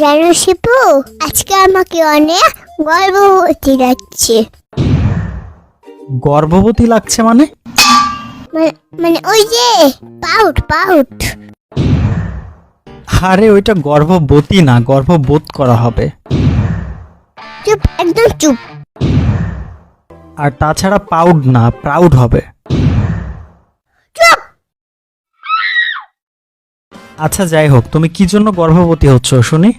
জানো শিপু, আজকে আমাকে অনেক গর্ভবতী লাগছে। গর্ভবতী লাগছে মানে? মানে ওই যে পাউট পাউট। আরে ওইটা গর্ভবতী না, গর্ভবোধ করা হবে। চুপ, একদম চুপ। আর তাছাড়া পাউড না, প্রাউড হবে। চুপ। আচ্ছা যাই হোক, তুমি কি জন্য গর্ভবতী হচ্ছ শুনি?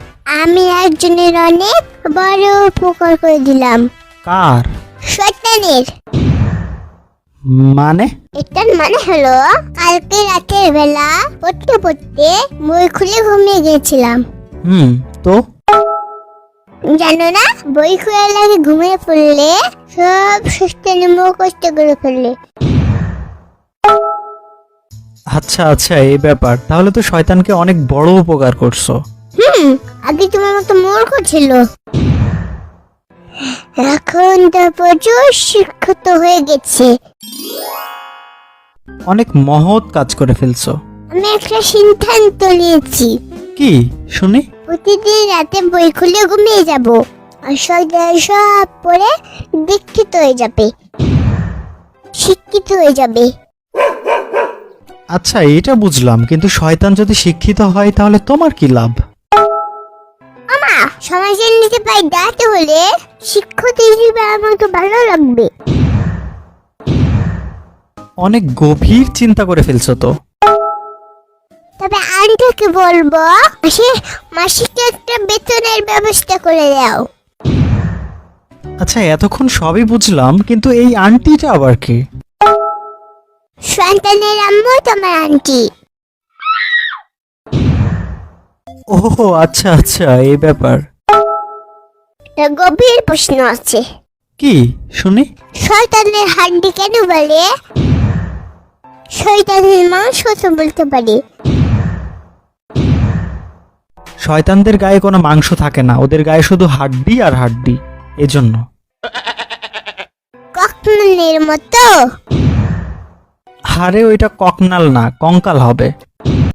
আমি একজনের অনেক বড় উপকার করে দিলাম। কার? শয়তানের। মানে? এটার মানে হলো, কালকে রাতের বেলা পড়তে পড়তে বই খুলে ঘুমিয়ে গেছিলাম। তো জানো না, বই খোলার আগে ঘুমিয়ে পড়লে সব শয়তানি মুখস্থ করে ফেললে। আচ্ছা আচ্ছা, এই ব্যাপার। তাহলে তো শয়তানকে অনেক বড় উপকার করছো। আগে তোমার মতো মূর্খ ছিল, এখন তো প্রচুর শিক্ষিত হয়ে গেছে। অনেক মহৎ কাজ করে ফেলছো। আমি একটা সিদ্ধান্ত নিয়েছি, কি শুনি? প্রতিদিন রাতে বই খুলে ঘুমিয়ে যাব, আর সব পড়ে দীক্ষিত হয়ে যাবে, শিক্ষিত হয়ে যাবে। আচ্ছা এটা বুঝলাম, কিন্তু শয়তান যদি শিক্ষিত হয় তাহলে তোমার কি লাভ? আমা, সমাজের নিচে পাই দাঁড়াতে হলে শিক্ষক হিসেবে আমাকে ভালো লাগবে। অনেক গভীর চিন্তা করে ফেলছো তো। তবে আন্টিকে বলবো মাসিক একটা বেতনের ব্যবস্থা করে দাও। আচ্ছা এতক্ষণ সবই বুঝলাম, কিন্তু এই আন্টিটা আবার কি? সন্তানের আম্মু তোমার আন্টি। ও আচ্ছা আচ্ছা, এই ব্যাপার। গভীর প্রশ্ন আছে। কি শুনি? শয়তানের হাড্ডি কেন বলে? শয়তানের মাংস তো বলতে পারে। শয়তানদের গায়ে কোনো মাংস থাকে না, ওদের গায়ে শুধু হাড্ডি আর হাড্ডি, এজন্য। কখনের মতো। আরে ওইটা ককনাল না, কঙ্কাল হবে।